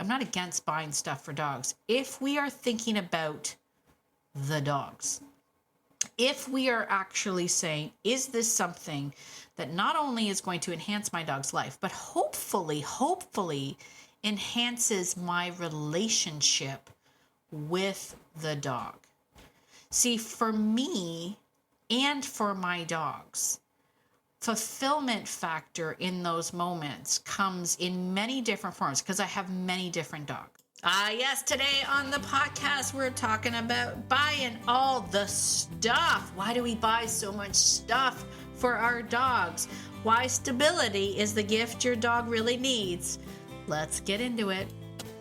I'm not against buying stuff for dogs. If we are thinking about the dogs, if we are actually saying, is this something that not only is going to enhance my dog's life, but hopefully enhances my relationship with the dog? See, for me and for my dogs, fulfillment factor in those moments comes in many different forms because I have many different dogs. Yes, today on the podcast, we're talking about buying all the stuff. Why do we buy so much stuff for our dogs? Why stability is the gift your dog really needs. Let's get into it.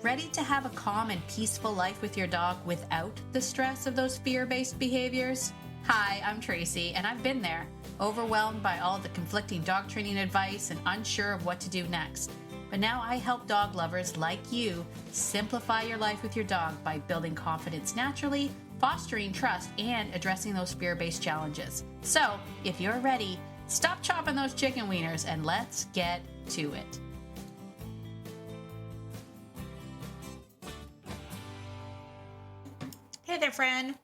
Ready to have a calm and peaceful life with your dog without the stress of those fear-based behaviors? Hi, I'm Tracy, and I've been there, overwhelmed by all the conflicting dog training advice and unsure of what to do next. But now I help dog lovers like you simplify your life with your dog by building confidence naturally, fostering trust, and addressing those fear-based challenges. So, if you're ready, stop chopping those chicken wieners and let's get to it. Hey there, friend.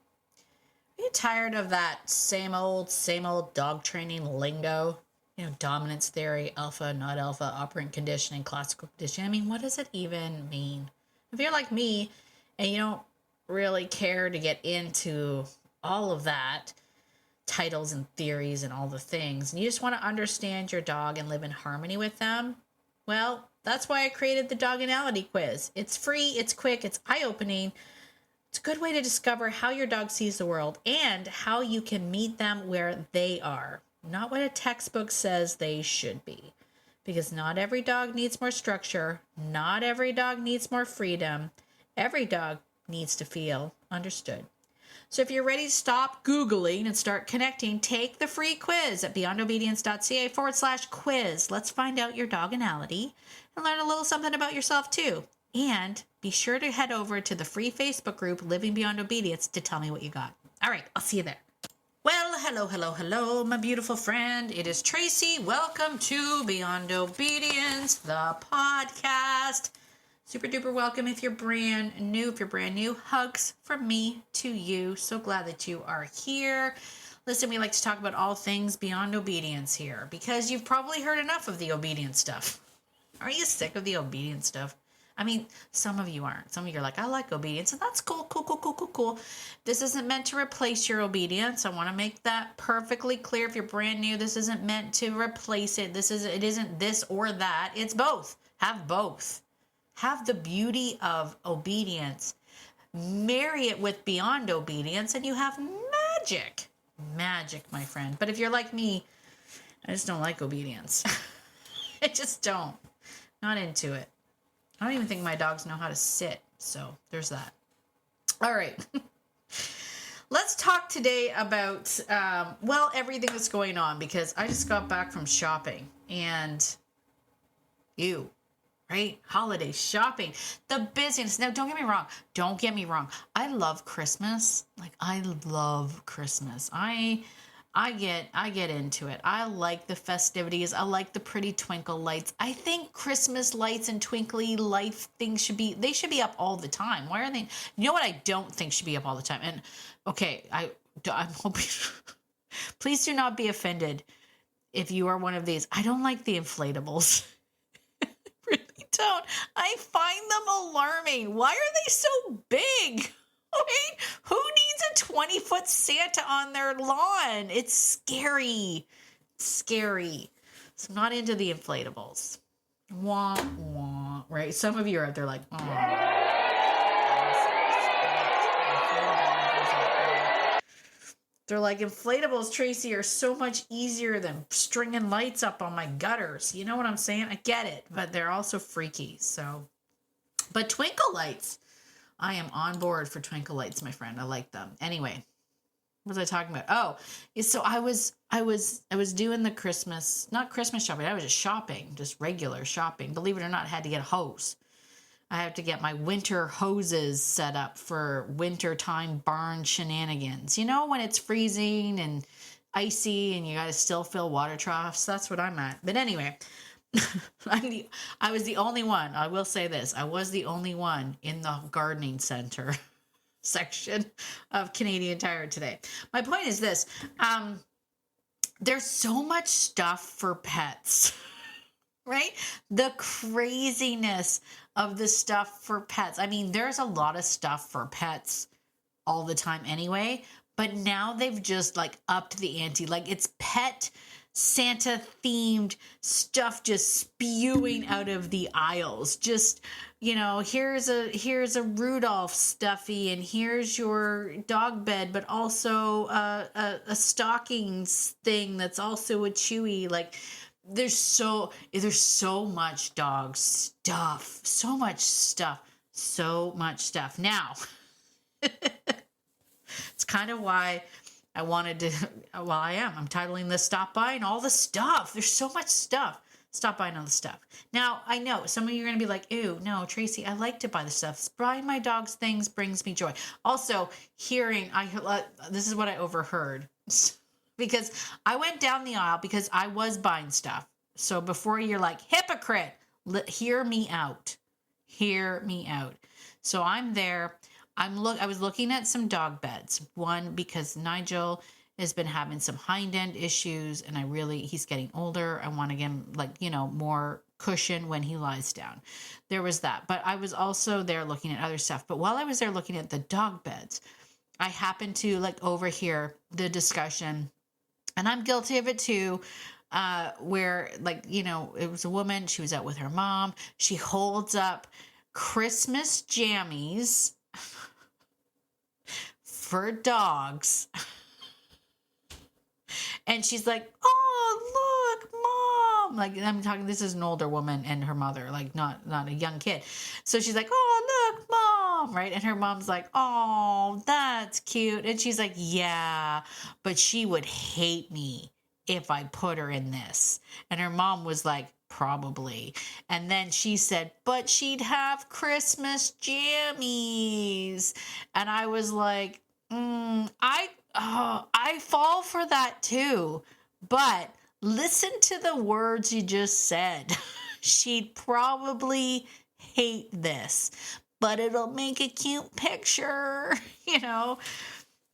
Are you tired of that same old dog training lingo? You know, dominance theory, alpha, not alpha, operant conditioning, classical conditioning. I mean, what does it even mean? If you're like me and you don't really care to get into all of that, titles and theories and all the things, and you just want to understand your dog and live in harmony with them, well, that's why I created the Doganality quiz. It's free, it's quick, it's eye-opening. It's a good way to discover how your dog sees the world and how you can meet them where they are. Not what a textbook says they should be. Because not every dog needs more structure. Not every dog needs more freedom. Every dog needs to feel understood. So if you're ready to stop Googling and start connecting, take the free quiz at beyondobedience.ca/quiz. Let's find out your doganality and learn a little something about yourself too. And be sure to head over to the free Facebook group, Living Beyond Obedience, to tell me what you got. All right, I'll see you there. Well, hello, my beautiful friend. It is Tracy. Welcome to Beyond Obedience, the podcast. Super duper welcome if you're brand new. If you're brand new, hugs from me to you. So glad that you are here. Listen, we like to talk about all things beyond obedience here because you've probably heard enough of the obedience stuff. Are you sick of the obedience stuff? I mean, some of you aren't. Some of you are like, I like obedience, and that's cool. This isn't meant to replace your obedience. I want to make that perfectly clear. If you're brand new, this isn't meant to replace it. It isn't this or that. It's both. Have both. Have the beauty of obedience. Marry it with beyond obedience, and you have magic. Magic, my friend. But if you're like me, I just don't like obedience. I just don't. Not into it. I don't even think my dogs know how to sit, so there's that. All right. Let's talk today about, everything that's going on, because I just got back from shopping, and right? Holiday shopping, the business. Now, don't get me wrong. I love Christmas. I love Christmas. I get into it. I like the festivities. I like the pretty twinkle lights. I think Christmas lights and twinkly light things should be up all the time. Why are they? You know what I don't think should be up all the time? And okay, I'm hoping, please do not be offended if you are one of these. I don't like the inflatables. I really don't. I find them alarming. Why are they so big? Wait, who needs a 20-foot Santa on their lawn? It's scary. So I'm not into the inflatables. Wah, wah, right? Some of you are out there like, oh. They're like, inflatables, Tracy, are so much easier than stringing lights up on my gutters. You know what I'm saying? I get it, but they're also freaky. So, but twinkle lights. I am on board for twinkle lights, my friend. I like them. Anyway, what was I talking about? Oh, so I was doing the not Christmas shopping. I was just shopping, just regular shopping. Believe it or not, I had to get a hose. I have to get my winter hoses set up for wintertime barn shenanigans. You know, when it's freezing and icy and you got to still fill water troughs. That's what I'm at. But anyway, I was the only one. I will say this. I was the only one in the gardening center section of Canadian Tire today. My point is this. There's so much stuff for pets, right? The craziness of the stuff for pets. I mean, there's a lot of stuff for pets all the time anyway, but now they've just like upped the ante. Like it's pet Santa themed stuff just spewing out of the aisles. Just, here's a Rudolph stuffy, and here's your dog bed, but also a stockings thing that's also a Chewy. Like there's so much dog stuff, so much stuff. Now, it's kind of why I wanted to, I'm titling this Stop Buying All the Stuff. There's so much stuff. Stop buying all the stuff. Now, I know some of you are going to be like, ew, no, Tracy, I like to buy the stuff. Buying my dog's things brings me joy. Also, this is what I overheard. Because I went down the aisle because I was buying stuff. So before you're like, hypocrite, hear me out. Hear me out. So I'm there. I was looking at some dog beds. One, because Nigel has been having some hind end issues, and he's getting older. I want to get him more cushion when he lies down. There was that. But I was also there looking at other stuff. But while I was there looking at the dog beds, I happened to overhear the discussion, and I'm guilty of it too, where it was a woman, she was out with her mom. She holds up Christmas jammies for dogs. And she's like, oh, look, Mom. I'm talking, this is an older woman and her mother, not a young kid. So she's like, oh, look, Mom. Right. And her mom's like, oh, that's cute. And she's like, yeah, but she would hate me if I put her in this. And her mom was like, probably. And then she said, but she'd have Christmas jammies. And I was like, I fall for that too. But listen to the words you just said. She'd probably hate this, but it'll make a cute picture,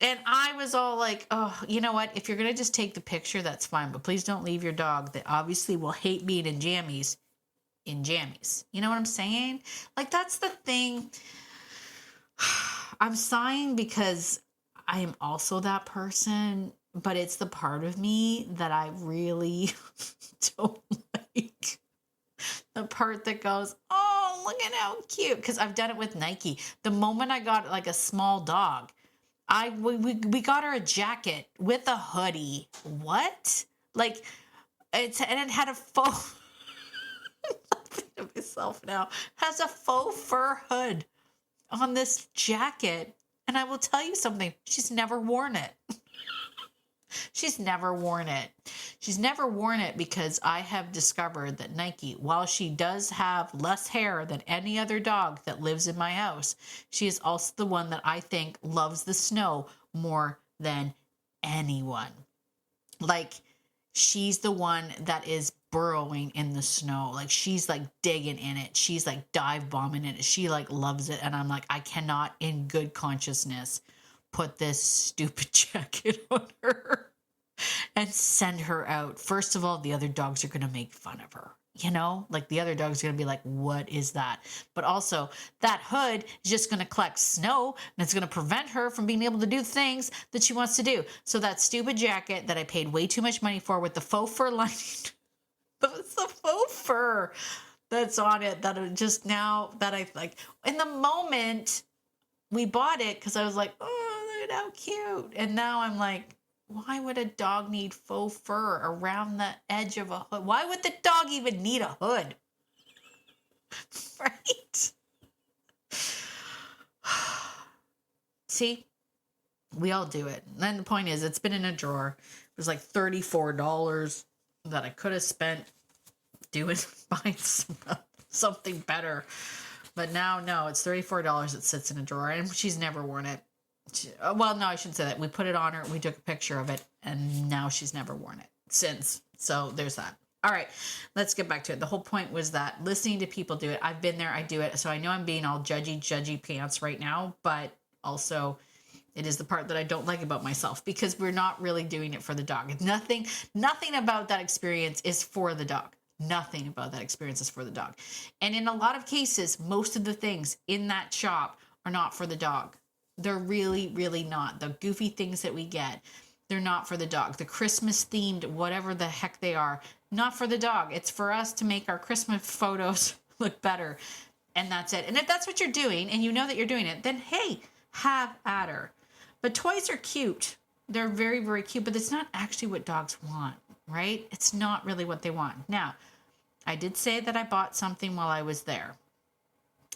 And I was all like, oh, you know what? If you're going to just take the picture, that's fine. But please don't leave your dog that obviously will hate being in jammies. You know what I'm saying? That's the thing. I'm sighing because I am also that person, but it's the part of me that I really don't like. The part that goes, oh, look at how cute. Because I've done it with Nike. The moment I got a small dog, we got her a jacket with a hoodie. What? And it had a faux. I'm thinking of myself now. Has a faux fur hood on this jacket. And I will tell you something. She's never worn it. She's never worn it. She's never worn it because I have discovered that Nike, while she does have less hair than any other dog that lives in my house, she is also the one that I think loves the snow more than anyone. She's the one that is burrowing in the snow. She's digging in it. She's dive bombing in it. She loves it. And I'm like, I cannot in good consciousness put this stupid jacket on her and send her out. First of all, the other dogs are going to make fun of her. The other dog's going to be like, what is that? But also, that hood is just going to collect snow, and it's going to prevent her from being able to do things that she wants to do. So that stupid jacket that I paid way too much money for with the faux fur lining, it's the faux fur that's on it that I just now that I in the moment we bought it because I was like, oh, look at how cute. And now I'm like, why would a dog need faux fur around the edge of a hood? Why would the dog even need a hood? Right? See, we all do it. And the point is, it's been in a drawer. It was $34 that I could have spent buying something better. But now, no, it's $34. It sits in a drawer, and she's never worn it. Well, no, I shouldn't say that. We put it on her. We took a picture of it, and now she's never worn it since. So there's that. All right, let's get back to it. The whole point was that listening to people do it, I've been there, I do it. So I know I'm being all judgy pants right now, but also it is the part that I don't like about myself because we're not really doing it for the dog. Nothing about that experience is for the dog. Nothing about that experience is for the dog. And in a lot of cases, most of the things in that shop are not for the dog. They're really, really not. The goofy things that we get, they're not for the dog. The Christmas themed, whatever the heck they are, not for the dog. It's for us to make our Christmas photos look better. And that's it. And if that's what you're doing and you know that you're doing it, then hey, have at her. But toys are cute. They're very, very cute, but it's not actually what dogs want, right? It's not really what they want. Now, I did say that I bought something while I was there.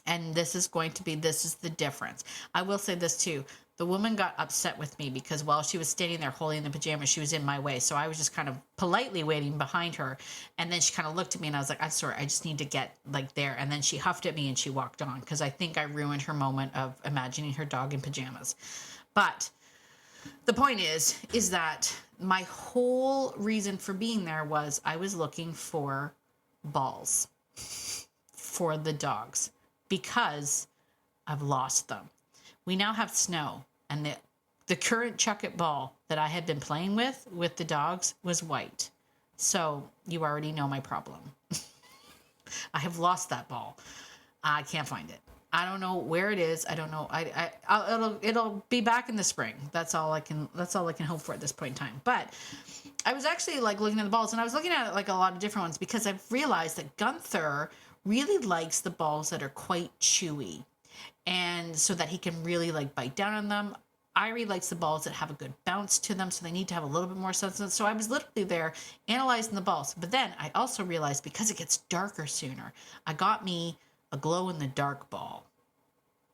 And this is the difference. I will say this too. The woman got upset with me because while she was standing there holding the pajamas, she was in my way. So I was just kind of politely waiting behind her. And then she kind of looked at me and I was like, I'm sorry, I just need to get like there. And then she huffed at me and she walked on because I think I ruined her moment of imagining her dog in pajamas. But the point is that my whole reason for being there was I was looking for balls for the dogs because I've lost them. We now have snow, and the current Chuck It ball that I had been playing with the dogs was white. So you already know my problem. I have lost that ball. I can't find it. I don't know where it is. I don't know. It'll be back in the spring. That's all I can hope for at this point in time. But I was actually like looking at the balls, and I was looking at like a lot of different ones because I've realized that Gunther really likes the balls that are quite chewy, and so that he can really like bite down on them. Irie likes the balls that have a good bounce to them, so they need to have a little bit more substance. So I was literally there analyzing the balls. But then I also realized because it gets darker sooner, I got me a glow-in-the-dark ball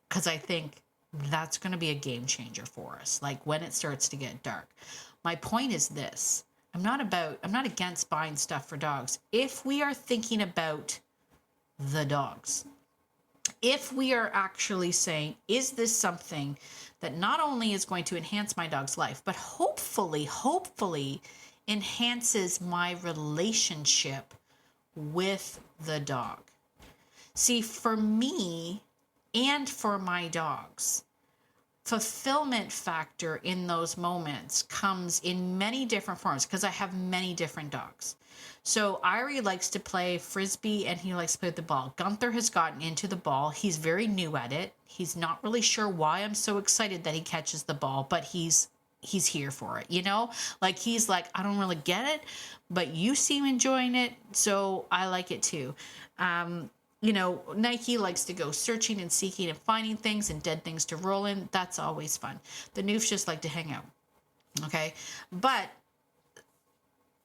because I think that's going to be a game changer for us, like when it starts to get dark. My point is this. I'm not against buying stuff for dogs. If we are thinking about the dogs, if we are actually saying, is this something that not only is going to enhance my dog's life, but hopefully enhances my relationship with the dog? See, for me and for my dogs, fulfillment factor in those moments comes in many different forms because I have many different dogs. So Irie likes to play frisbee and he likes to play with the ball. Gunther has gotten into the ball. He's very new at it. He's not really sure why I'm so excited that he catches the ball, but he's here for it, you know? Like he's like, I don't really get it, but you seem enjoying it, so I like it too. You know, Nike likes to go searching and seeking and finding things and dead things to roll in. That's always fun. The Noofs just like to hang out. Okay. But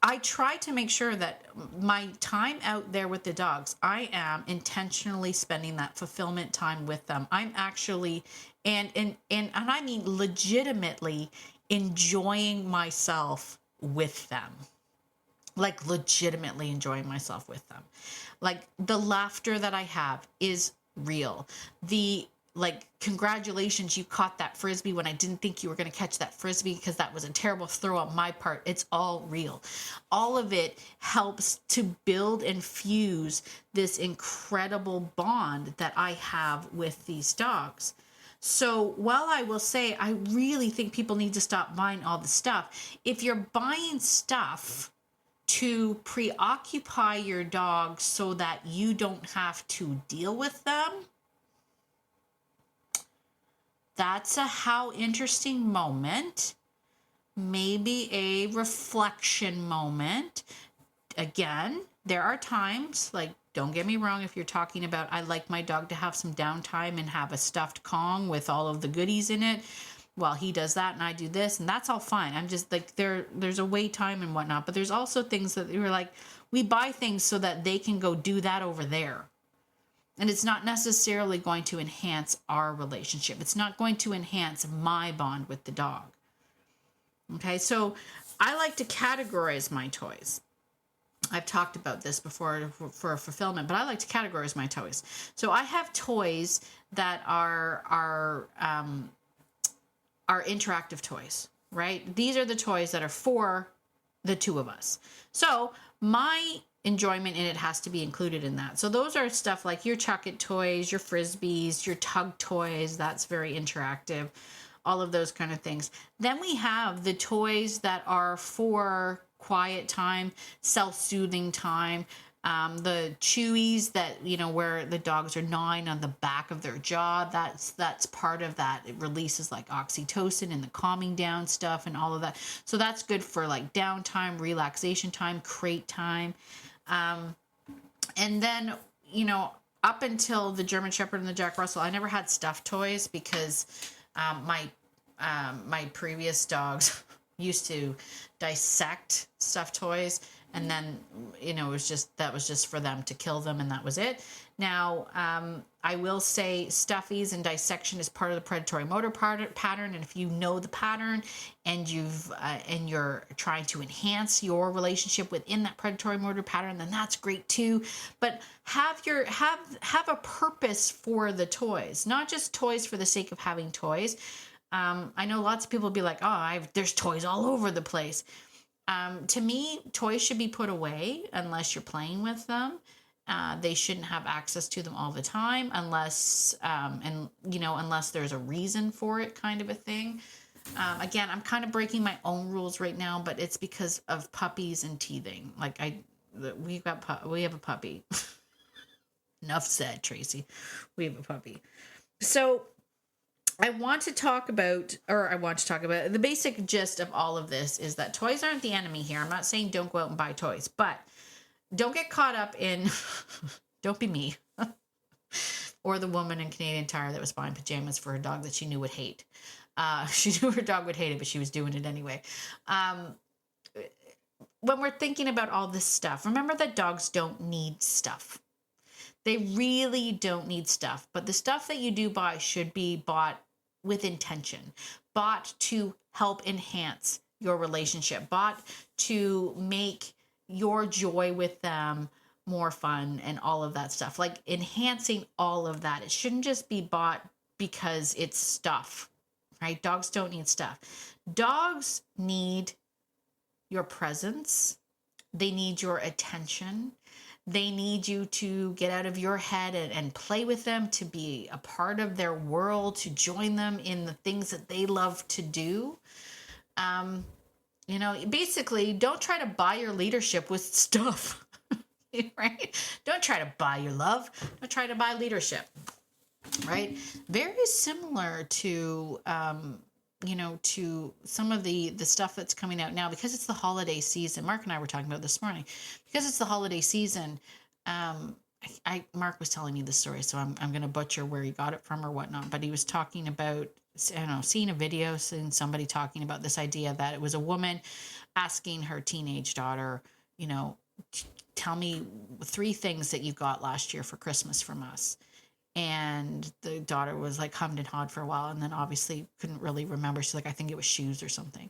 I try to make sure that my time out there with the dogs, I am intentionally spending that fulfillment time with them. I'm actually, and I mean legitimately enjoying myself with them. Like legitimately enjoying myself with them. Like the laughter that I have is real. The like, congratulations, you caught that frisbee when I didn't think you were going to catch that frisbee because that was a terrible throw on my part. It's all real. All of it helps to build and fuse this incredible bond that I have with these dogs. So while I will say I really think people need to stop buying all the stuff, if you're buying stuff to preoccupy your dog so that you don't have to deal with them, that's a how interesting moment, maybe a reflection moment. Again, there are times, like, don't get me wrong, if you're talking about, I like my dog to have some downtime and have a stuffed Kong with all of the goodies in it, well, he does that and I do this, and that's all fine. I'm just like, there's a wait time and whatnot, but there's also things that we're like, we buy things so that they can go do that over there. And it's not necessarily going to enhance our relationship. It's not going to enhance my bond with the dog. Okay, so I like to categorize my toys. I've talked about this before for fulfillment, but I like to categorize my toys. So I have toys that are interactive toys, right? These are the toys that are for the two of us. So my enjoyment in it has to be included in that. So those are stuff like your chuck it toys, your frisbees, your tug toys. That's very interactive. All of those kind of things. Then we have the toys that are for quiet time, self-soothing time. The chewies that, you know, where the dogs are gnawing on the back of their jaw, that's part of that. It releases like oxytocin and the calming down stuff and all of that. So that's good for like downtime, relaxation time, crate time. And then, you know, up until the German Shepherd and the Jack Russell, I never had stuffed toys because my previous dogs used to dissect stuffed toys, and then, you know, that was just for them to kill them, and that was it. Now, I will say stuffies and dissection is part of the predatory motor pattern, and if you know the pattern and you're trying to enhance your relationship within that predatory motor pattern, then that's great too. But have a purpose for the toys, not just toys for the sake of having toys. I know lots of people will be like, oh, there's toys all over the place. To me, toys should be put away unless you're playing with them. They shouldn't have access to them all the time unless there's a reason for it, kind of a thing. Again, I'm kind of breaking my own rules right now, but it's because of puppies and teething. Like we have a puppy. Enough said, Tracy. We have a puppy. So I want to talk about the basic gist of all of this is that toys aren't the enemy here. I'm not saying don't go out and buy toys, but don't get caught up in, don't be me or the woman in Canadian Tire that was buying pajamas for her dog that she knew would hate. She knew her dog would hate it, but she was doing it anyway. When we're thinking about all this stuff, remember that dogs don't need stuff. They really don't need stuff, but the stuff that you do buy should be bought with intention, bought to help enhance your relationship, bought to make your joy with them more fun and all of that stuff, like enhancing all of that. It shouldn't just be bought because it's stuff, right? Dogs don't need stuff. Dogs need your presence. They need your attention. They need you to get out of your head and play with them, to be a part of their world, to join them in the things that they love to do. Basically, don't try to buy your leadership with stuff, right? Don't try to buy your love. Don't try to buy leadership, right? Very similar to, to some of the stuff that's coming out now, because it's the holiday season. Mark and I were talking about this morning, because it's the holiday season. Mark was telling me this story, so I'm going to butcher where he got it from or whatnot, but he was talking about, seeing a video, seeing somebody talking about this idea that it was a woman asking her teenage daughter, tell me 3 things that you got last year for Christmas from us. And the daughter was like hummed and hawed for a while, and then obviously couldn't really remember. She's like, I think it was shoes or something.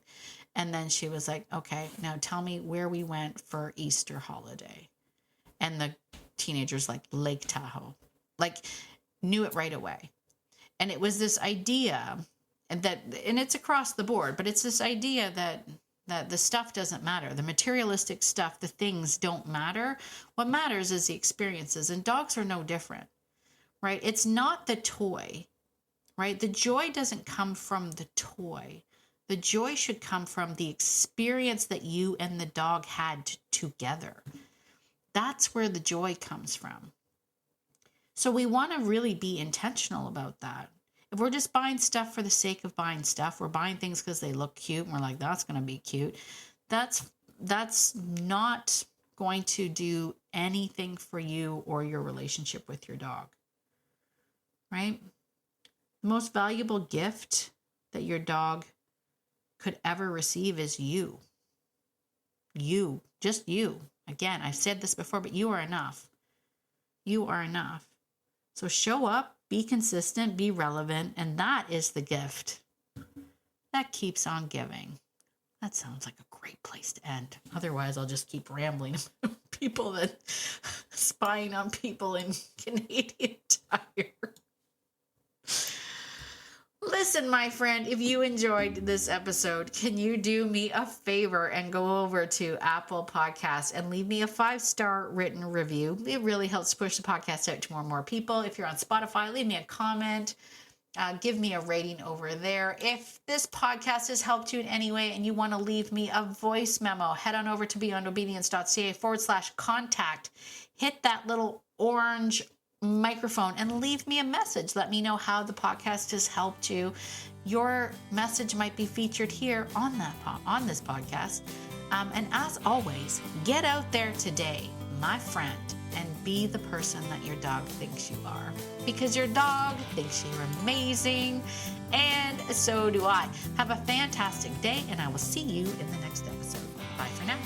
And then she was like, okay, now tell me where we went for Easter holiday. And the teenager's like, Lake Tahoe, like knew it right away. And it was this idea and it's across the board, but it's this idea that the stuff doesn't matter. The materialistic stuff, the things don't matter. What matters is the experiences, and dogs are no different. Right? It's not the toy, right? The joy doesn't come from the toy. The joy should come from the experience that you and the dog had together. That's where the joy comes from. So we want to really be intentional about that. If we're just buying stuff for the sake of buying stuff, we're buying things because they look cute and we're like, that's going to be cute. That's not going to do anything for you or your relationship with your dog. Right? The most valuable gift that your dog could ever receive is you. You, just you. Again, I've said this before, but you are enough. You are enough. So show up, be consistent, be relevant, and that is the gift that keeps on giving. That sounds like a great place to end. Otherwise, I'll just keep rambling about people that spying on people in Canadian Tire. Listen, my friend, if you enjoyed this episode, can you do me a favor and go over to Apple Podcasts and leave me a 5-star written review? It really helps push the podcast out to more and more people. If you're on Spotify, leave me a comment. Give me a rating over there. If this podcast has helped you in any way and you want to leave me a voice memo, head on over to beyondobedience.ca/contact. Hit that little orange microphone and leave me a message. Let me know how the podcast has helped you. Your message might be featured here on this podcast. And as always, get out there today, my friend, and be the person that your dog thinks you are. Because your dog thinks you're amazing, and so do I. Have a fantastic day, and I will see you in the next episode. Bye for now.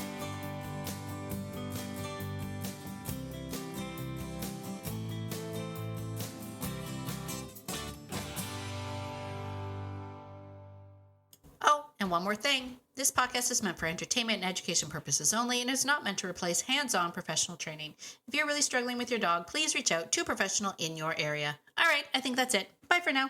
And one more thing, this podcast is meant for entertainment and education purposes only and is not meant to replace hands-on professional training. If you're really struggling with your dog, please reach out to a professional in your area. All right, I think that's it. Bye for now.